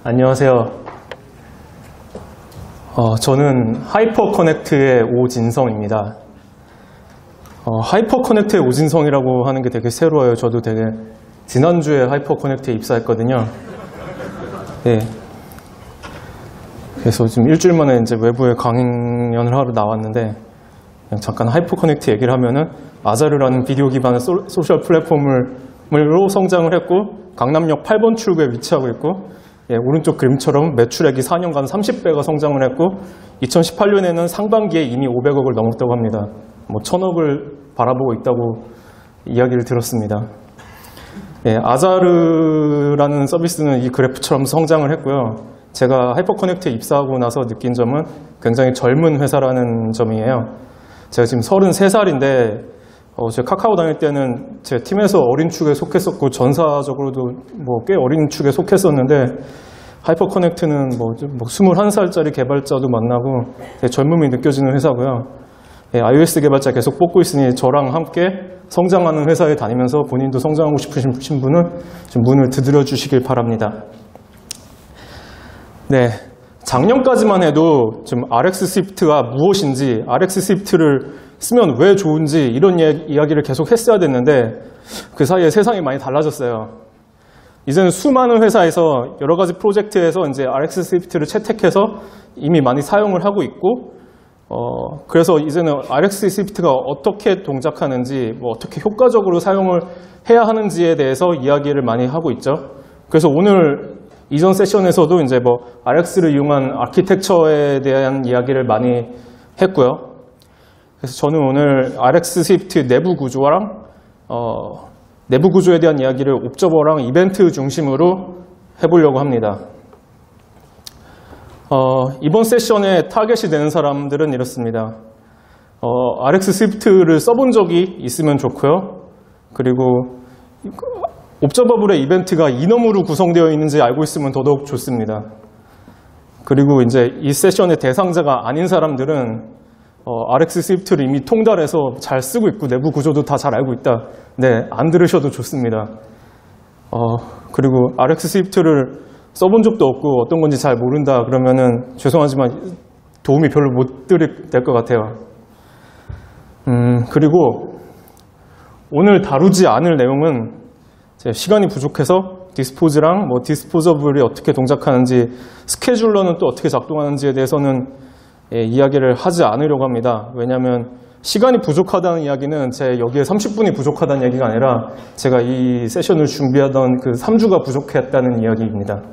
안녕하세요. 저는 하이퍼 커넥트의 오진성입니다. 하이퍼 커넥트의 오진성이라고 하는 게 되게 새로워요. 저도 되게 지난주에 하이퍼 커넥트에 입사했거든요. 네. 그래서 지금 일주일 만에 이제 외부에 강연을 하러 나왔는데, 그냥 잠깐 하이퍼 커넥트 얘기를 하면은 아자르라는 비디오 기반의 소셜 플랫폼으로 성장을 했고, 강남역 8번 출구에 위치하고 있고, 오른쪽 그림처럼 매출액이 4년간 30배가 성장을 했고 2018년에는 상반기에 이미 500억을 넘었다고 합니다. 1000억을 바라보고 있다고 이야기를 들었습니다. 아자르라는 서비스는 이 그래프처럼 성장을 했고요. 제가 하이퍼커넥트에 입사하고 나서 느낀 점은 굉장히 젊은 회사라는 점이에요. 제가 지금 33살인데 제가 카카오 다닐 때는 제 팀에서 어린 축에 속했었고 전사적으로도 꽤 어린 축에 속했었는데 하이퍼커넥트는 21살짜리 개발자도 만나고 되게 젊음이 느껴지는 회사고요. iOS 개발자 계속 뽑고 있으니 저랑 함께 성장하는 회사에 다니면서 본인도 성장하고 싶으신 분은 좀 문을 두드려 주시길 바랍니다. 네, 작년까지만 해도 좀 RX 스위프트가 무엇인지, RX 스위프트를 쓰면 왜 좋은지 이런 이야기를 계속 했어야 됐는데 그 사이에 세상이 많이 달라졌어요. 이제는 수많은 회사에서 여러 가지 프로젝트에서 이제 RX 스위프트를 채택해서 이미 많이 사용을 하고 있고, 그래서 이제는 RX 스위프트가 어떻게 동작하는지, 어떻게 효과적으로 사용을 해야 하는지에 대해서 이야기를 많이 하고 있죠. 그래서 오늘 이전 세션에서도 이제 RX를 이용한 아키텍처에 대한 이야기를 많이 했고요. 그래서 저는 오늘 RX 스위프트 내부 구조랑 내부 구조에 대한 이야기를 옵저버랑 이벤트 중심으로 해보려고 합니다. 이번 세션에 타겟이 되는 사람들은 이렇습니다. RX 스위프트를 써본 적이 있으면 좋고요. 그리고 옵저버블의 이벤트가 이너무로 구성되어 있는지 알고 있으면 더더욱 좋습니다. 그리고 이제 이 세션의 대상자가 아닌 사람들은 RX 스위프트를 이미 통달해서 잘 쓰고 있고 내부 구조도 다 잘 알고 있다. 네, 안 들으셔도 좋습니다. 그리고 RX 스위프트를 써본 적도 없고 어떤 건지 잘 모른다 그러면은 죄송하지만 도움이 별로 못 드릴 것 같아요. 그리고 오늘 다루지 않을 내용은 시간이 부족해서 디스포즈랑 디스포저블이 어떻게 동작하는지, 스케줄러는 또 어떻게 작동하는지에 대해서는 이야기를 하지 않으려고 합니다. 왜냐하면 시간이 부족하다는 이야기는 제 여기에 30분이 부족하다는 얘기가 아니라 제가 이 세션을 준비하던 그 3주가 부족했다는 이야기입니다.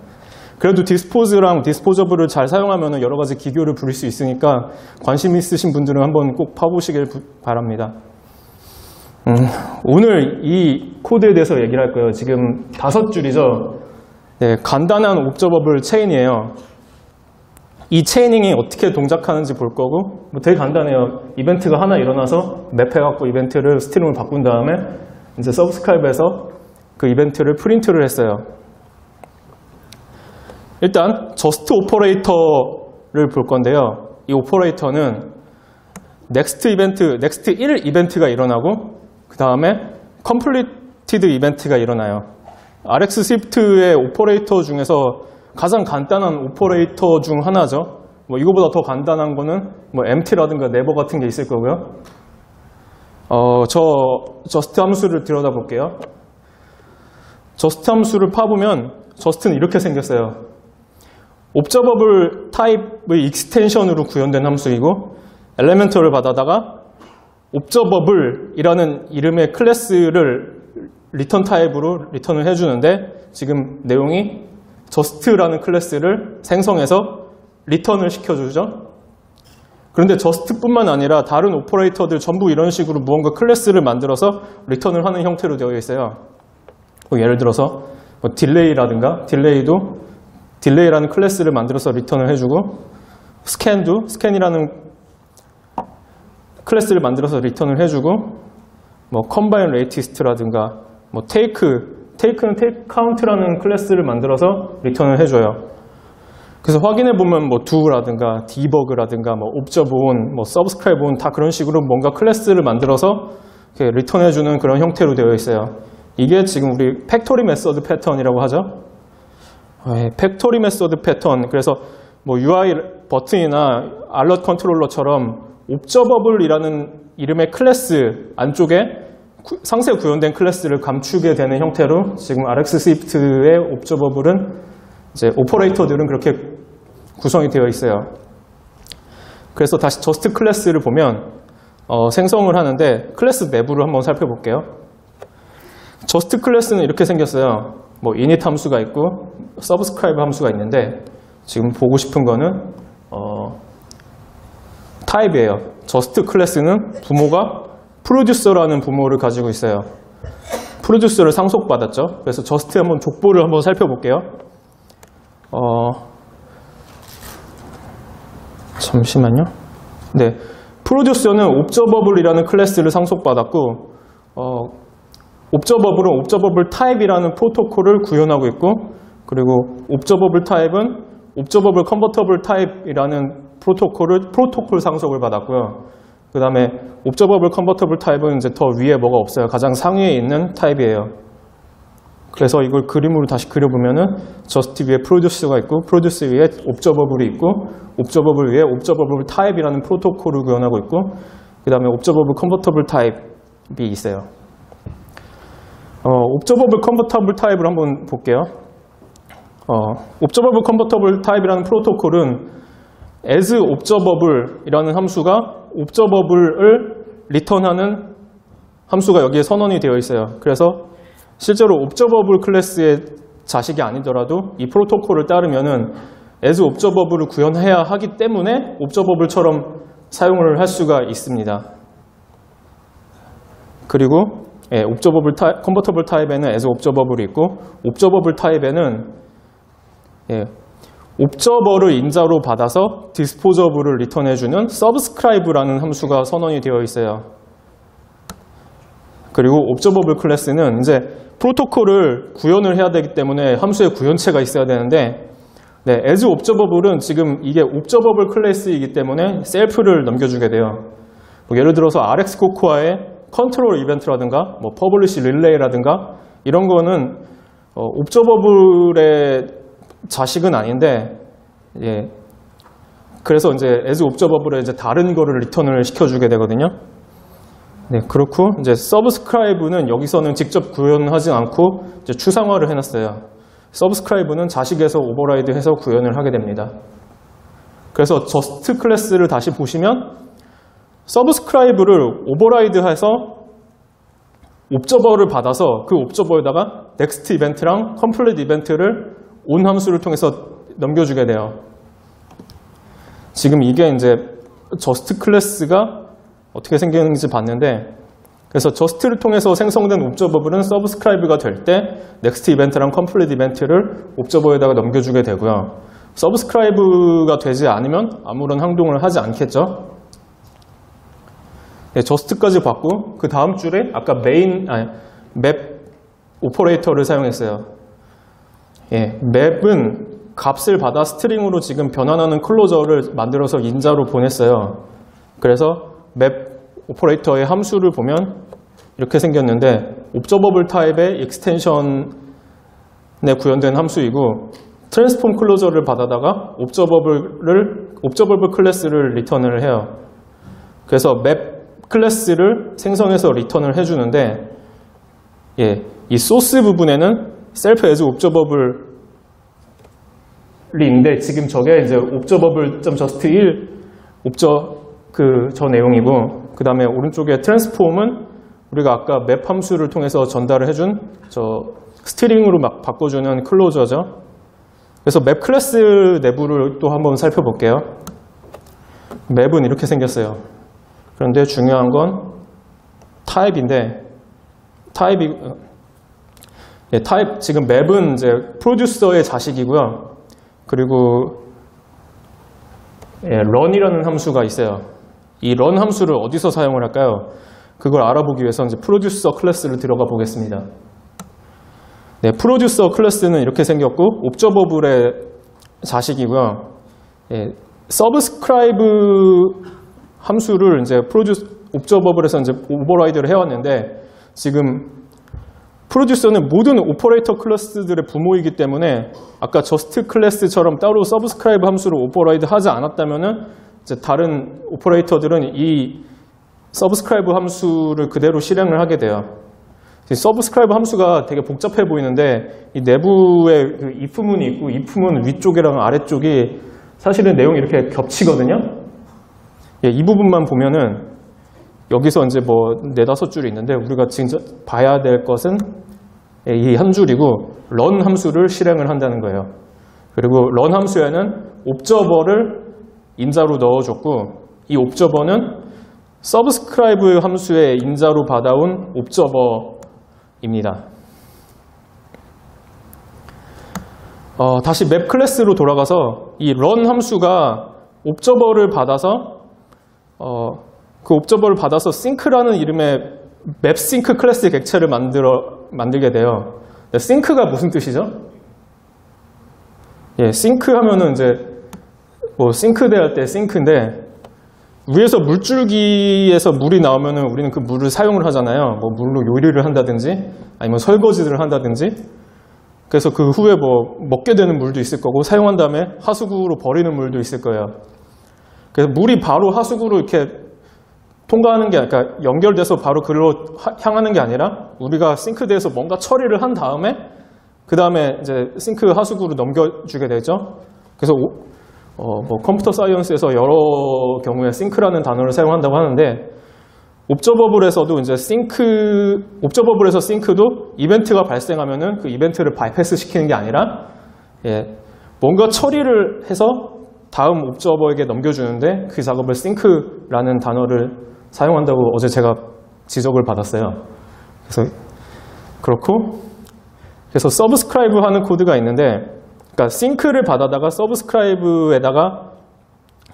그래도 디스포즈랑 디스포저블을 잘 사용하면 여러 가지 기교를 부릴 수 있으니까 관심 있으신 분들은 한번 꼭 파보시길 바랍니다. 오늘 이 코드에 대해서 얘기를 할 거예요. 지금 5줄이죠. 네, 간단한 옵저버블 체인이에요. 이 체이닝이 어떻게 동작하는지 볼 거고, 되게 간단해요. 이벤트가 하나 일어나서 맵해갖고 이벤트를 스트링을 바꾼 다음에 이제 서브스크라이브에서 그 이벤트를 프린트를 했어요. 일단 저스트 오퍼레이터를 볼 건데요. 이 오퍼레이터는 넥스트 1 이벤트가 일어나고 그 다음에 컴플리티드 이벤트가 일어나요. RX 스위프트의 오퍼레이터 중에서 가장 간단한 오퍼레이터 중 하나죠. 이거보다 더 간단한 거는 empty라든가 never 같은 게 있을 거고요. 저스트 함수를 들여다 볼게요. 저스트 함수를 파보면 저스트는 이렇게 생겼어요. 옵저버블 타입의 익스텐션으로 구현된 함수이고, 엘레멘터를 받아다가 옵저버블이라는 이름의 클래스를 리턴 타입으로 리턴을 해주는데, 지금 내용이 저스트라는 클래스를 생성해서 리턴을 시켜주죠. 그런데 저스트뿐만 아니라 다른 오퍼레이터들 전부 이런 식으로 무언가 클래스를 만들어서 리턴을 하는 형태로 되어 있어요. 예를 들어서 딜레이라든가, 딜레이라는 클래스를 만들어서 리턴을 해주고, 스캔이라는 클래스를 만들어서 리턴을 해주고, 컴바인 레이티스트라든가, 테이크는 테이크 카운트라는 클래스를 만들어서 리턴을 해줘요. 그래서 확인해보면 do라든가 debug라든가 observe-on, subscribe-on 다 그런 식으로 뭔가 클래스를 만들어서 리턴해주는 그런 형태로 되어 있어요. 이게 지금 우리 팩토리 메서드 패턴이라고 하죠. 팩토리 메소드 패턴. 그래서 뭐 UI 버튼이나 알럿 컨트롤러처럼 옵저버블이라는 이름의 클래스 안쪽에 상세 구현된 클래스를 감추게 되는 형태로 지금 RX 스위프트의 옵저버블은 이제 오퍼레이터들은 그렇게 구성이 되어 있어요. 그래서 다시 저스트 클래스를 보면 생성을 하는데 클래스 내부를 한번 살펴볼게요. 저스트 클래스는 이렇게 생겼어요. 뭐 init 함수가 있고 subscribe 함수가 있는데 지금 보고 싶은 거는 타입이에요. 저스트 클래스는 부모가 프로듀서라는 부모를 가지고 있어요. 프로듀서를 상속받았죠. 그래서 저스트 한번 족보를 한번 살펴볼게요. 잠시만요. 네, 프로듀서는 옵저버블이라는 클래스를 상속받았고 옵저버블은 옵저버블 타입이라는 프로토콜을 구현하고 있고 그리고 옵저버블 타입은 옵저버블 컨버터블 타입이라는 프로토콜 상속을 받았고요. 그 다음에 옵저버블 컨버터블 타입은 이제 더 위에 뭐가 없어요. 가장 상위에 있는 타입이에요. 그래서 이걸 그림으로 다시 그려보면은 저스트 위에 프로듀스가 있고 프로듀스 위에 옵저버블이 있고 옵저버블 위에 옵저버블 타입이라는 프로토콜을 구현하고 있고 그 다음에 옵저버블 컨버터블 타입이 있어요. 옵저버블 컨버터블 타입을 한번 볼게요. 옵저버블 컨버터블 타입이라는 프로토콜은 as observable이라는 함수가 observable을 리턴하는 함수가 여기에 선언이 되어 있어요. 그래서 실제로 observable 클래스의 자식이 아니더라도 이 프로토콜을 따르면은 as observable을 구현해야 하기 때문에 observable처럼 사용을 할 수가 있습니다. 그리고 observable convertible 타입에는 as observable이 있고 observable 타입에는 옵저버를 인자로 받아서 디스포저블을 리턴해주는 subscribe라는 함수가 선언이 되어 있어요. 그리고 옵저버블 클래스는 이제 프로토콜을 구현을 해야 되기 때문에 함수의 구현체가 있어야 되는데 as observable은 지금 이게 옵저버블 클래스이기 때문에 셀프를 넘겨주게 돼요. 뭐 예를 들어서 RX 코코아의 컨트롤 이벤트라든가 뭐 퍼블리시 릴레이라든가 이런 거는 옵저버블의 자식은 아닌데 그래서 이제 as observable에 이제 다른 거를 리턴을 시켜주게 되거든요. 네, 그렇고 이제 subscribe는 여기서는 직접 구현하지 않고 이제 추상화를 해놨어요. subscribe는 자식에서 오버라이드해서 구현을 하게 됩니다. 그래서 just 클래스를 다시 보시면 subscribe를 오버라이드해서 옵저버를 받아서 그 옵저버에다가 next 이벤트랑 complete 이벤트를 on 함수를 통해서 넘겨주게 돼요. 지금 이게 이제 just 클래스가 어떻게 생기는지 봤는데 그래서 just를 통해서 생성된 옵저버블은 subscribe가 될 때 next 이벤트랑 complete 이벤트를 옵저버에다가 넘겨주게 되고요. subscribe가 되지 않으면 아무런 행동을 하지 않겠죠. 네, just까지 봤고 그 다음 줄에 아까 map 오퍼레이터를 사용했어요. map은 값을 받아 스트링으로 지금 변환하는 클로저를 만들어서 인자로 보냈어요. 그래서 map 오퍼레이터의 함수를 보면 이렇게 생겼는데 옵저버블 타입의 익스텐션에 구현된 함수이고 트랜스폼 클로저를 받아다가 옵저버블 클래스를 리턴을 해요. 그래서 map 클래스를 생성해서 리턴을 해주는데 이 소스 부분에는 self as observable이 있는데 지금 저게 이제 observable.just1 저 내용이고 그 다음에 오른쪽에 트랜스폼은 우리가 아까 맵 함수를 통해서 전달을 해준 저 스트링으로 막 바꿔주는 클로저죠. 그래서 맵 클래스 내부를 또 한번 살펴볼게요. 맵은 이렇게 생겼어요. 그런데 중요한 건 타입인데 타입 지금 맵은 이제 프로듀서의 자식이고요. 그리고 run이라는 함수가 있어요. 이 run 함수를 어디서 사용을 할까요? 그걸 알아보기 위해서 이제 프로듀서 클래스를 들어가 보겠습니다. 네, 프로듀서 클래스는 이렇게 생겼고 옵저버블의 자식이고요. subscribe 함수를 이제 옵저버블에서 이제 오버라이드를 해왔는데 지금 프로듀서는 모든 오퍼레이터 클래스들의 부모이기 때문에 아까 저스트 클래스처럼 따로 서브스크라이브 함수를 오버라이드 하지 않았다면은 이제 다른 오퍼레이터들은 이 서브스크라이브 함수를 그대로 실행을 하게 돼요. 서브스크라이브 함수가 되게 복잡해 보이는데 이 내부에 그 if문이 있고 if문 위쪽이랑 아래쪽이 사실은 내용이 이렇게 겹치거든요. 예, 이 부분만 보면은 여기서 이제 뭐 4-5줄이 있는데 우리가 지금 봐야 될 것은 이 한 줄이고 run 함수를 실행을 한다는 거예요. 그리고 run 함수에는 옵저버를 인자로 넣어줬고 이 옵저버는 서브스크라이브 함수의 인자로 받아온 옵저버입니다. 다시 맵 클래스로 돌아가서 이 run 함수가 옵저버를 받아서 그 옵저버를 받아서 싱크라는 이름의 맵싱크 클래스 객체를 만들게 돼요. 싱크가 무슨 뜻이죠? 예, 싱크 하면은 이제 뭐 싱크대 할 때 싱크인데 위에서 물줄기에서 물이 나오면은 우리는 그 물을 사용을 하잖아요. 뭐 물로 요리를 한다든지 아니면 설거지를 한다든지. 그래서 그 후에 뭐 먹게 되는 물도 있을 거고 사용한 다음에 하수구로 버리는 물도 있을 거예요. 그래서 물이 바로 하수구로 이렇게 통과하는 게 그러니까 연결돼서 바로 글로 향하는 게 아니라 우리가 싱크대에서 뭔가 처리를 한 다음에 그 다음에 이제 싱크 하수구로 넘겨주게 되죠. 그래서 뭐 컴퓨터 사이언스에서 여러 경우에 싱크라는 단어를 사용한다고 하는데 옵저버블에서도 이제 옵저버블에서 싱크도 이벤트가 발생하면은 그 이벤트를 바이패스 시키는 게 아니라 뭔가 처리를 해서 다음 옵저버에게 넘겨주는데 그 작업을 싱크라는 단어를 사용한다고 어제 제가 지적을 받았어요. 그래서 그렇고 그래서 서브스크라이브 하는 코드가 있는데 그러니까 싱크를 받아다가 서브스크라이브에다가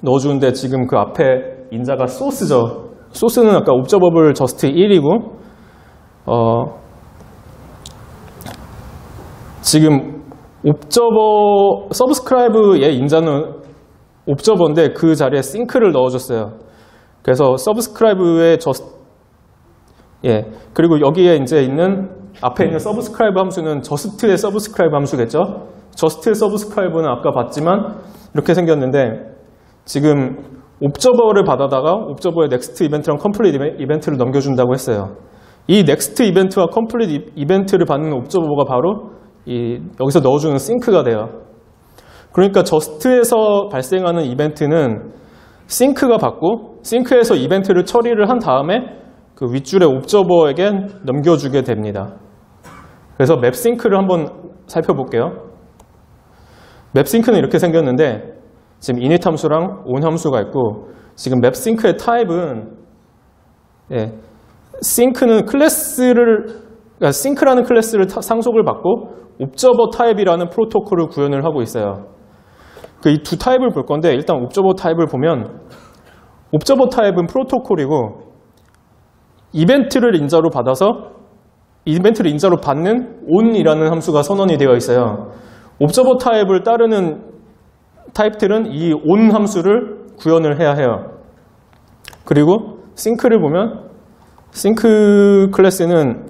넣어주는데 지금 그 앞에 인자가 소스죠. 소스는 아까 옵저버블 저스트 1이고 지금 서브스크라이브의 인자는 옵저버인데 그 자리에 싱크를 넣어줬어요. 그래서 서브스크라이브의 그리고 여기에 이제 있는 앞에 있는 서브스크라이브 함수는 저스트의 서브스크라이브 함수겠죠. 저스트의 서브스크라이브는 아까 봤지만 이렇게 생겼는데 지금 옵저버를 받아다가 옵저버의 넥스트 이벤트랑 컴플리트 이벤트를 넘겨준다고 했어요. 이 넥스트 이벤트와 컴플리트 이벤트를 받는 옵저버가 바로 여기서 넣어주는 싱크가 돼요. 그러니까 저스트에서 발생하는 이벤트는 싱크가 받고 싱크에서 이벤트를 처리를 한 다음에 그 윗줄의 옵저버에게 넘겨주게 됩니다. 그래서 맵싱크를 한번 살펴볼게요. 맵싱크는 이렇게 생겼는데 지금 init 함수랑 on 함수가 있고 지금 맵싱크의 타입은 싱크는 그러니까 싱크라는 클래스를 상속을 받고 옵저버 타입이라는 프로토콜을 구현을 하고 있어요. 이 두 타입을 볼 건데 일단 옵저버 타입을 보면 옵저버 타입은 프로토콜이고 이벤트를 인자로 받아서 이벤트를 인자로 받는 on이라는 함수가 선언이 되어 있어요. 옵저버 타입을 따르는 타입들은 이 on 함수를 구현을 해야 해요. 그리고 싱크를 보면 싱크 클래스는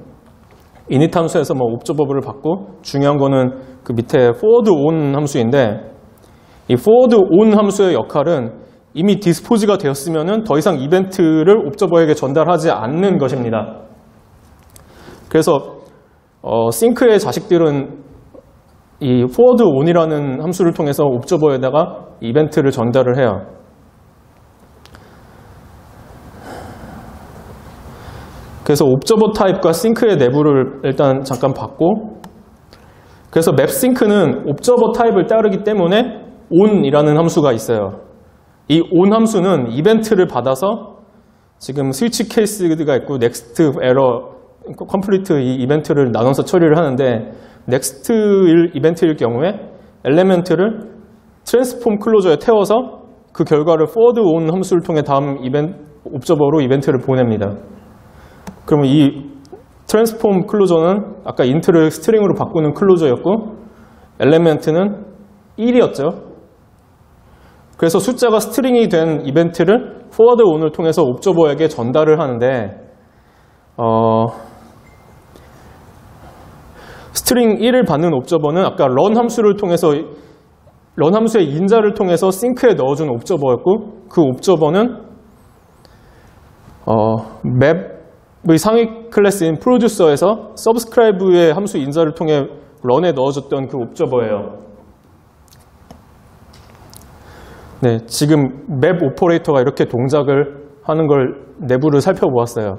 init 함수에서 뭐 옵저버블을 받고 중요한 거는 그 밑에 forward on 함수인데 이 forward on 함수의 역할은 이미 디스포즈가 되었으면은 더 이상 이벤트를 옵저버에게 전달하지 않는 것입니다. 그래서 싱크의 자식들은 이 forward on이라는 함수를 통해서 옵저버에다가 이벤트를 전달을 해요. 그래서 옵저버 타입과 싱크의 내부를 일단 잠깐 봤고 그래서 맵싱크는 옵저버 타입을 따르기 때문에 on이라는 함수가 있어요. 이 on 함수는 이벤트를 받아서 지금 스위치 케이스가 있고 next error, complete 이 이벤트를 나눠서 처리를 하는데 next 이벤트일 경우에 엘리멘트를 트랜스폼 클로저에 태워서 그 결과를 forward on 함수를 통해 다음 옵저버로 이벤트를 보냅니다. 그러면 이 트랜스폼 클로저는 아까 인트를 스트링으로 바꾸는 클로저였고 엘리멘트는 1이었죠. 그래서 숫자가 스트링이 된 이벤트를 forward on을 통해서 옵저버에게 전달을 하는데 스트링 1을 받는 옵저버는 아까 run 함수를 통해서 run 함수의 인자를 통해서 싱크에 넣어준 옵저버였고 그 옵저버는 맵의 상위 클래스인 프로듀서에서 subscribe의 함수 인자를 통해 run에 넣어줬던 그 옵저버예요. 네, 지금 맵 오퍼레이터가 이렇게 동작을 하는 걸 내부를 살펴보았어요.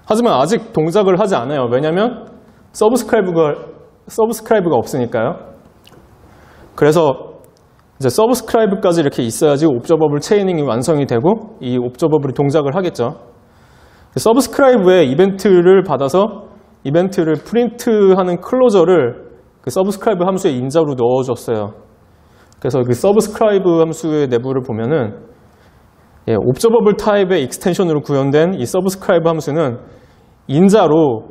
하지만 아직 동작을 하지 않아요. 왜냐하면 서브스크라이브가 없으니까요. 그래서 이제 서브스크라이브까지 이렇게 있어야지 옵저버블 체이닝이 완성이 되고 이 옵저버블이 동작을 하겠죠. 서브스크라이브에 이벤트를 받아서 이벤트를 프린트하는 클로저를 그 서브스크라이브 함수의 인자로 넣어줬어요. 그래서 그 서브스크라이브 함수의 내부를 보면은 옵저버블 타입의 익스텐션으로 구현된 이 서브스크라이브 함수는 인자로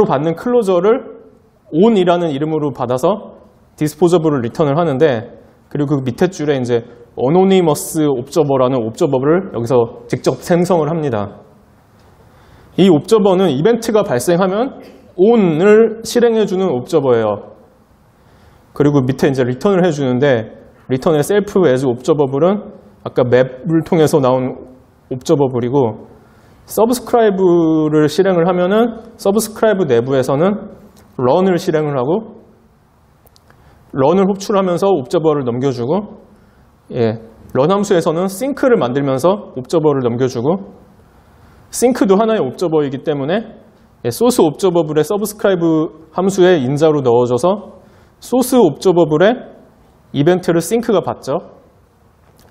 받는 클로저를 on이라는 이름으로 받아서 disposa블을 리턴을 하는데 그리고 그 밑에 줄에 이제 anonymous observer라는 옵저버를 여기서 직접 생성을 합니다. 이 옵저버는 이벤트가 발생하면 on을 실행해주는 옵저버예요. 그리고 밑에 이제 리턴을 해주는데 리턴의 self as observer은 아까 맵을 통해서 나온 옵저버블이고 서브스크라이브를 실행을 하면은 서브스크라이브 내부에서는 run을 실행을 하고 run을 호출하면서 옵저버를 넘겨주고 run 함수에서는 sync를 만들면서 옵저버를 넘겨주고 sync도 하나의 옵저버이기 때문에 소스 옵저버블의 서브스크라이브 함수의 인자로 넣어줘서 소스 옵저버블의 이벤트를 sync가 받죠.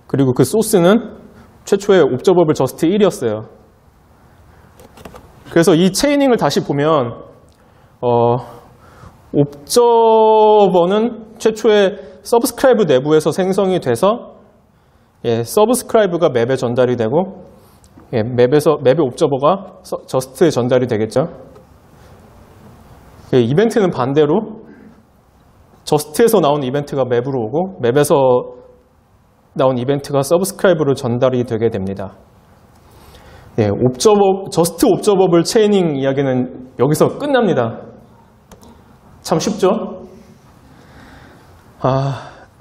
그리고 그 소스는 최초의 옵저버블 저스트 1이었어요. 그래서 이 체이닝을 다시 보면 옵저버는 최초의 서브스크라이브 내부에서 생성이 돼서 서브스크라이브가 맵에 전달이 되고 맵의 옵저버가 저스트에 전달이 되겠죠. 이벤트는 반대로 저스트에서 나온 이벤트가 맵으로 오고 맵에서 나온 이벤트가 서브스크라이브로 전달이 되게 됩니다. 저스트 옵저버블 체이닝 이야기는 여기서 끝납니다. 참 쉽죠?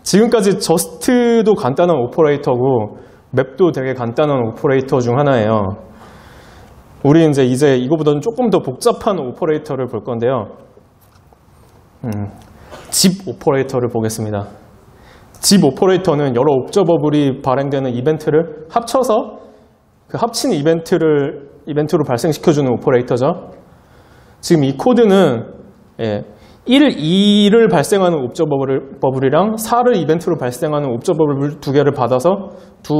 지금까지 저스트도 간단한 오퍼레이터고 맵도 되게 간단한 오퍼레이터 중 하나예요. 우리 이제 이거보다는 조금 더 복잡한 오퍼레이터를 볼 건데요. 집 오퍼레이터를 보겠습니다. 집 오퍼레이터는 여러 옵저버블이 발행되는 이벤트를 합쳐서 그 합친 이벤트로 발생시켜주는 오퍼레이터죠. 지금 이 코드는 1, 2를 발생하는 옵저버블이랑 4를 이벤트로 발생하는 옵저버블 두 개를 받아서 두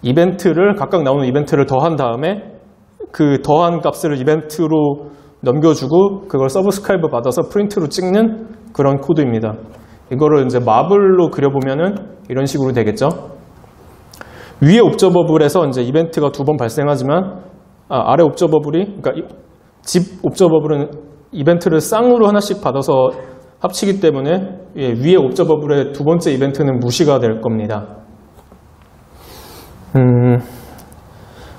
이벤트를 각각 나오는 이벤트를 더한 다음에 그 더한 값을 이벤트로 넘겨주고 그걸 서브스크라이브 받아서 프린트로 찍는 그런 코드입니다. 이거를 이제 마블로 그려보면은 이런 식으로 되겠죠. 위에 옵저버블에서 이제 이벤트가 두 번 발생하지만 아래 옵저버블이 그러니까 집 옵저버블은 이벤트를 쌍으로 하나씩 받아서 합치기 때문에 위에 옵저버블의 두 번째 이벤트는 무시가 될 겁니다.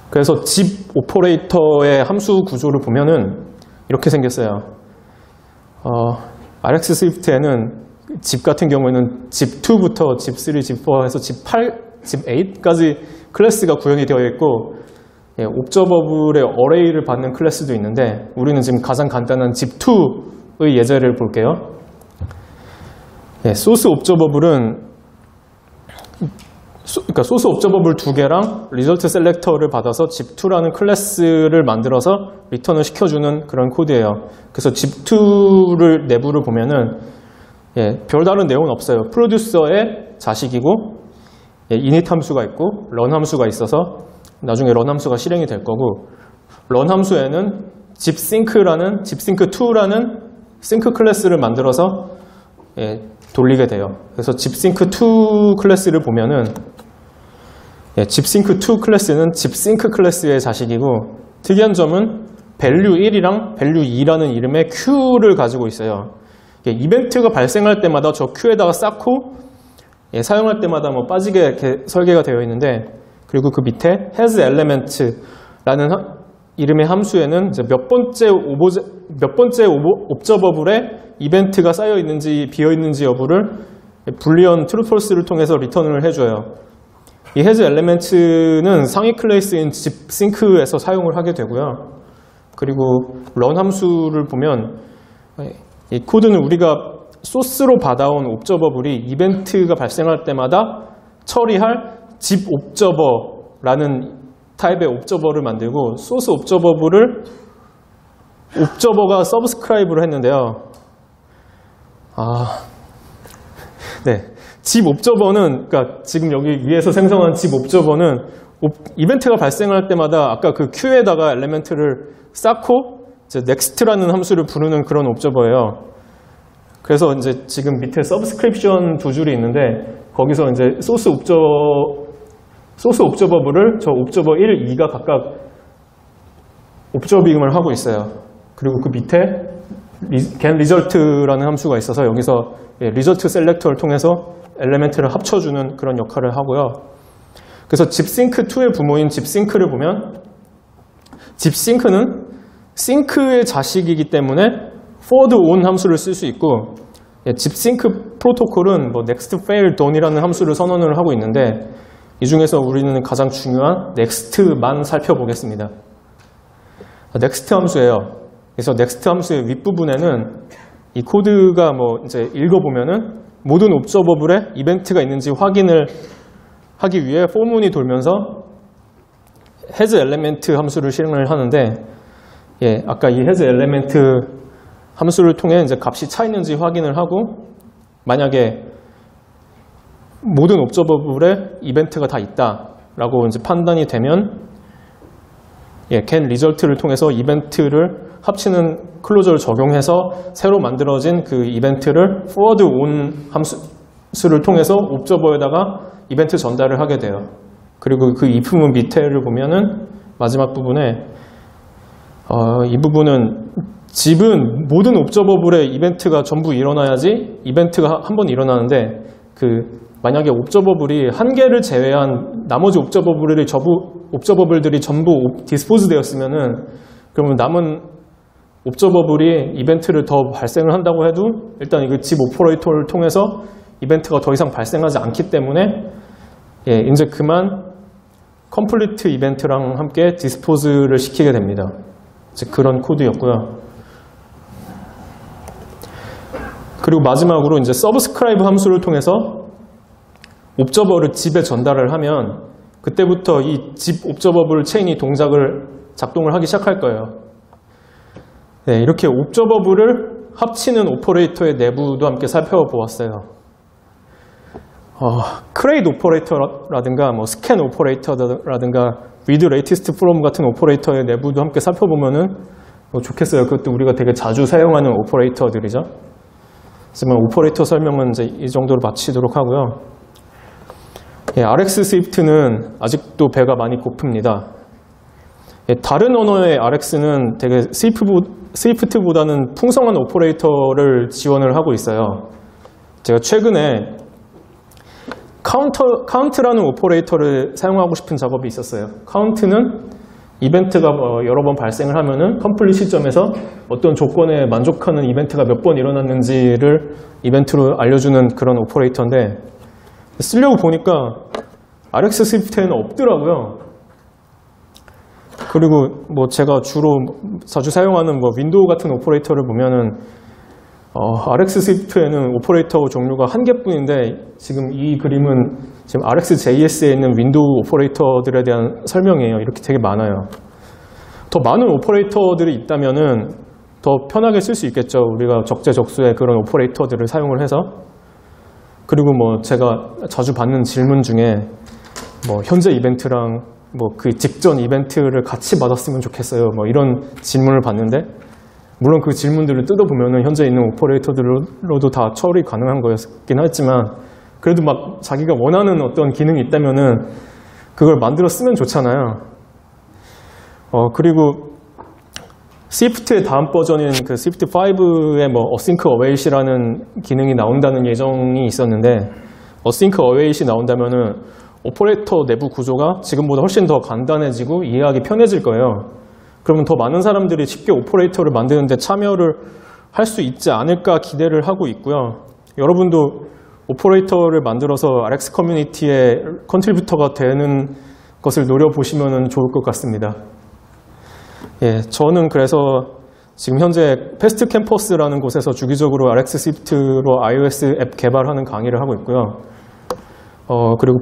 그래서 집 오퍼레이터의 함수 구조를 보면은 이렇게 생겼어요. RX 스위프트에는 집 같은 경우에는 집 2부터 집 3, 집 4 해서 집 8, 집 8까지 클래스가 구현이 되어 있고 옵저버블의 어레이를 받는 클래스도 있는데 우리는 지금 가장 간단한 집 2의 예제를 볼게요. 소스 옵저버블은 그러니까 소스 옵저버블 두 개랑 리절트 셀렉터를 받아서 집2라는 클래스를 만들어서 리턴을 시켜주는 그런 코드예요. 그래서 집2를 내부를 보면은 별다른 내용은 없어요. 프로듀서의 자식이고 init 함수가 있고 run 함수가 있어서 나중에 run 함수가 실행이 될 거고 run 함수에는 집싱크2라는 싱크 클래스를 만들어서 돌리게 돼요. 그래서 집싱크2 클래스를 보면은 집싱크2 클래스는 집싱크 클래스의 자식이고 특이한 점은 value1이랑 value2라는 이름의 queue를 가지고 있어요. 이벤트가 발생할 때마다 저 queue에다가 쌓고 사용할 때마다 뭐 빠지게 이렇게 설계가 되어 있는데 그리고 그 밑에 has element라는 이름의 함수에는 이제 몇 번째 옵저버블에 이벤트가 쌓여 있는지 비어 있는지 여부를 불리언 트루 폴스를 통해서 리턴을 해줘요. 이 has elements는 상위 클래스인 집싱크에서 사용을 하게 되고요. 그리고 run 함수를 보면 이 코드는 우리가 소스로 받아온 옵저버블이 이벤트가 발생할 때마다 처리할 집 옵저버라는 타입의 옵저버를 만들고 소스 옵저버블을 옵저버가 서브스크라이브를 했는데요. 네. 집 옵저버는, 그러니까 지금 여기 위에서 생성한 집 옵저버는 이벤트가 발생할 때마다 아까 그 큐에다가 엘리멘트를 쌓고 이제 next라는 함수를 부르는 그런 옵저버예요. 그래서 이제 지금 밑에 서브스크립션 두 줄이 있는데 거기서 이제 소스 옵저버블을 저 옵저버 1, 2가 각각 옵저빙을 하고 있어요. 그리고 그 밑에 get result라는 함수가 있어서 여기서 리저트 셀렉터를 통해서 엘리멘트를 합쳐주는 그런 역할을 하고요. 그래서 집싱크2의 부모인 집싱크를 보면 집싱크는 싱크의 자식이기 때문에 forward on 함수를 쓸 수 있고 집싱크 프로토콜은 뭐 next fail done이라는 함수를 선언을 하고 있는데 이 중에서 우리는 가장 중요한 next만 살펴보겠습니다. next 함수예요. 그래서 next 함수의 윗부분에는 이 코드가 뭐 이제 읽어보면은 모든 옵저버블에 이벤트가 있는지 확인을 하기 위해 for문이 돌면서 has element 함수를 실행을 하는데 아까 이 has element 함수를 통해 이제 값이 차 있는지 확인을 하고 만약에 모든 옵저버블에 이벤트가 다 있다라고 이제 판단이 되면 get result를 통해서 이벤트를 합치는 클로저를 적용해서 새로 만들어진 그 이벤트를 forward on 함수를 통해서 옵저버에다가 이벤트 전달을 하게 돼요. 그리고 그 if문 밑에를 보면은 마지막 부분에 이 부분은 집은 모든 옵저버블에 이벤트가 전부 일어나야지 이벤트가 한 번 일어나는데 만약에 옵저버블이 한 개를 제외한 나머지 옵저버블들이 전부 디스포즈 되었으면은 그러면 남은 옵저버블이 이벤트를 더 발생을 한다고 해도 일단 이거 집 오퍼레이터를 통해서 이벤트가 더 이상 발생하지 않기 때문에 이제 그만 컴플리트 이벤트랑 함께 디스포즈를 시키게 됩니다. 이제 그런 코드였고요. 그리고 마지막으로 이제 서브스크라이브 함수를 통해서 옵저버를 집에 전달을 하면 그때부터 이 집 옵저버블 체인이 작동을 하기 시작할 거예요. 네, 이렇게 옵저버블을 합치는 오퍼레이터의 내부도 함께 살펴보았어요. create 오퍼레이터라든가 뭐 scan 오퍼레이터라든가 read latest from 같은 오퍼레이터의 내부도 함께 살펴보면은 좋겠어요. 그것도 우리가 되게 자주 사용하는 오퍼레이터들이죠. 하지만 오퍼레이터 설명은 이제 이 정도로 마치도록 하고요. RX 스위프트는 아직도 배가 많이 고픕니다. 다른 언어의 RX는 되게 스위프트보다는 풍성한 오퍼레이터를 지원을 하고 있어요. 제가 최근에 카운트라는 오퍼레이터를 사용하고 싶은 작업이 있었어요. 카운트는 이벤트가 여러 번 발생을 하면은 컴플릿 시점에서 어떤 조건에 만족하는 이벤트가 몇 번 일어났는지를 이벤트로 알려주는 그런 오퍼레이터인데 쓰려고 보니까 RX 스위프트에는 없더라고요. 그리고 뭐 제가 주로 자주 사용하는 뭐 윈도우 같은 오퍼레이터를 보면은 RX 스위프트에는 오퍼레이터 종류가 한 개뿐인데 지금 이 그림은 지금 RxJS에 있는 윈도우 오퍼레이터들에 대한 설명이에요. 이렇게 되게 많아요. 더 많은 오퍼레이터들이 있다면은 더 편하게 쓸 수 있겠죠. 우리가 적재적소에 그런 오퍼레이터들을 사용을 해서. 그리고 뭐 제가 자주 받는 질문 중에 뭐 현재 이벤트랑 뭐 그 직전 이벤트를 같이 받았으면 좋겠어요. 뭐 이런 질문을 받는데 물론 그 질문들을 뜯어보면은 현재 있는 오퍼레이터들로도 다 처리 가능한 거였긴 했지만 그래도 막 자기가 원하는 어떤 기능이 있다면은 그걸 만들어 쓰면 좋잖아요. 그리고 스위프트의 다음 버전인 그 스위프트 5에 뭐 async await이라는 기능이 나온다는 예정이 있었는데 async await이 나온다면은 오퍼레이터 내부 구조가 지금보다 훨씬 더 간단해지고 이해하기 편해질 거예요. 그러면 더 많은 사람들이 쉽게 오퍼레이터를 만드는데 참여를 할 수 있지 않을까 기대를 하고 있고요. 여러분도 오퍼레이터를 만들어서 RX 커뮤니티의 컨트리뷰터가 되는 것을 노려보시면 좋을 것 같습니다. 예, 저는 그래서 지금 현재 패스트 캠퍼스라는 곳에서 주기적으로 RX 스위프트로 iOS 앱 개발하는 강의를 하고 있고요. 그리고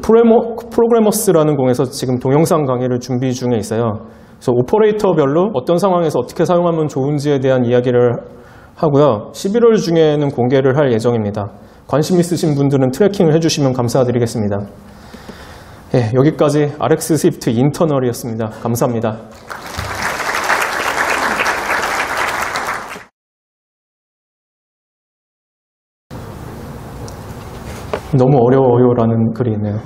프로그래머스라는 공에서 지금 동영상 강의를 준비 중에 있어요. 그래서 오퍼레이터별로 어떤 상황에서 어떻게 사용하면 좋은지에 대한 이야기를 하고요. 11월 중에는 공개를 할 예정입니다. 관심 있으신 분들은 트래킹을 해주시면 감사드리겠습니다. 예, 여기까지 RX 스위프트 인터널이었습니다. 감사합니다. 너무 어려워요라는 글이 있네요.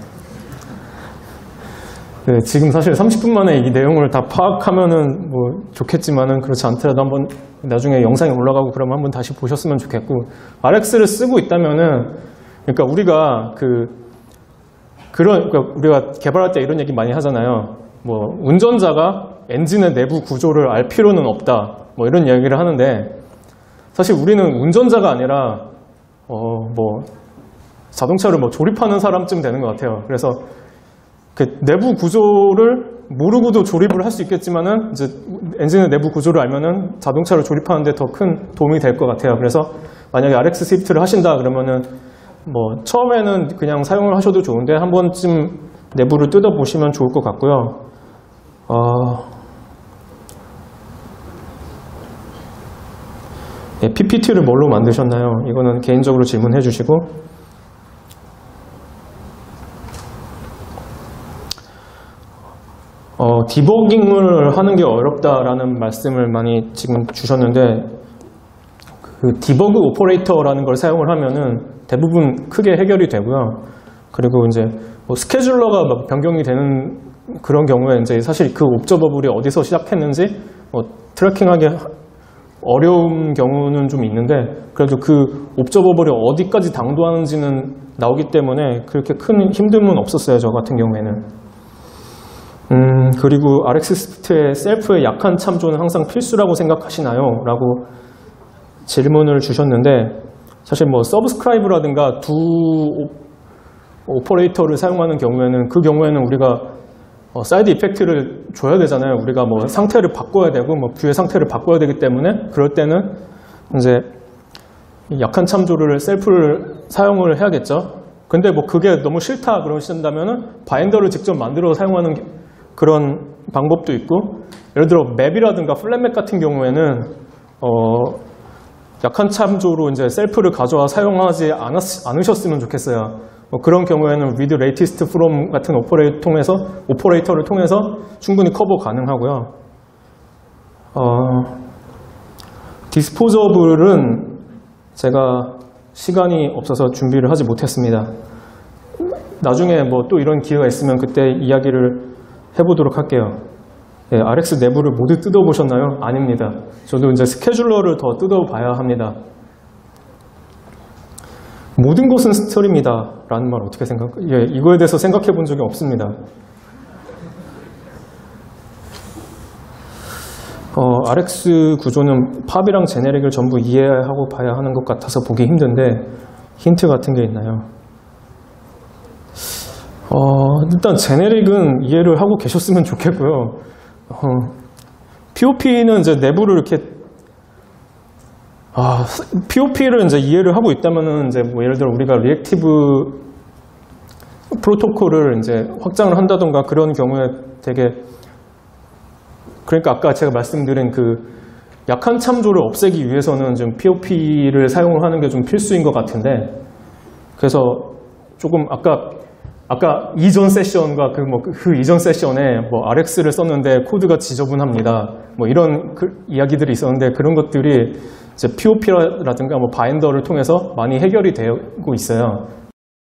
네, 지금 사실 30분 만에 이 내용을 다 파악하면은 뭐 좋겠지만은 그렇지 않더라도 한번 나중에 영상이 올라가고 그러면 한번 다시 보셨으면 좋겠고, RX를 쓰고 있다면은, 그러니까 우리가 그러니까 우리가 개발할 때 이런 얘기 많이 하잖아요. 뭐 운전자가 엔진의 내부 구조를 알 필요는 없다, 뭐 이런 이야기를 하는데, 사실 우리는 운전자가 아니라 뭐 자동차를 뭐 조립하는 사람쯤 되는 것 같아요. 그래서 그 내부 구조를 모르고도 조립을 할 수 있겠지만은 이제 엔진의 내부 구조를 알면은 자동차를 조립하는데 더 큰 도움이 될 것 같아요. 그래서 만약에 RX 스위프트를 하신다 그러면은 뭐 처음에는 그냥 사용을 하셔도 좋은데 한 번쯤 내부를 뜯어 보시면 좋을 것 같고요. 예, PPT를 뭘로 만드셨나요? 이거는 개인적으로 질문해 주시고, 디버깅을 하는 게 어렵다라는 말씀을 많이 지금 주셨는데, 그 디버그 오퍼레이터라는 걸 사용을 하면은 대부분 크게 해결이 되고요. 그리고 이제 뭐 스케줄러가 막 변경이 되는 그런 경우에 이제 사실 그 옵저버블이 어디서 시작했는지 뭐 트래킹하기 어려운 경우는 좀 있는데, 그래도 그 옵저버블이 어디까지 당도하는지는 나오기 때문에 그렇게 큰 힘듦은 없었어요, 저 같은 경우에는. 그리고 RX 스위프트의 셀프의 약한 참조는 항상 필수라고 생각하시나요? 라고 질문을 주셨는데, 사실 뭐 서브스크라이브라든가 두 오퍼레이터를 사용하는 경우에는 그 경우에는 우리가 사이드 이펙트를 줘야 되잖아요. 우리가 뭐 상태를 바꿔야 되고 뭐 뷰의 상태를 바꿔야 되기 때문에 그럴 때는 이제 약한 참조를 셀프를 사용을 해야겠죠. 근데 뭐 그게 너무 싫다 그러신다면은 바인더를 직접 만들어 사용하는 그런 방법도 있고, 예를 들어 맵이라든가 플랫맵 같은 경우에는 약한 참조로 이제 셀프를 가져와 사용하지 않으셨으면 좋겠어요. 그런 경우에는 with latest from 같은 오퍼레이터를 통해서 충분히 커버 가능하고요. 디스포저블은 제가 시간이 없어서 준비를 하지 못했습니다. 나중에 뭐 또 이런 기회가 있으면 그때 이야기를 해보도록 할게요. 네, RX 내부를 모두 뜯어보셨나요? 아닙니다. 저도 이제 스케줄러를 더 뜯어봐야 합니다. 모든 것은 스토리입니다 라는 말 어떻게 예, 이거에 대해서 생각해 본 적이 없습니다. RX 구조는 팝이랑 제네릭을 전부 이해하고 봐야 하는 것 같아서 보기 힘든데 힌트 같은 게 있나요? 일단 제네릭은 이해를 하고 계셨으면 좋겠고요. POP는 이제 내부를 이렇게 POP를 이제 이해를 하고 있다면은 이제 뭐 예를 들어 우리가 리액티브 프로토콜을 이제 확장을 한다던가 그런 경우에 되게, 그러니까 아까 제가 말씀드린 그 약한 참조를 없애기 위해서는 좀 POP를 사용을 하는 게 좀 필수인 것 같은데, 그래서 조금 아까 이전 세션과 그 이전 세션에 뭐 RX를 썼는데 코드가 지저분합니다. 뭐 이런 이야기들이 있었는데 그런 것들이 이제 POP라든가 뭐 바인더를 통해서 많이 해결이 되고 있어요.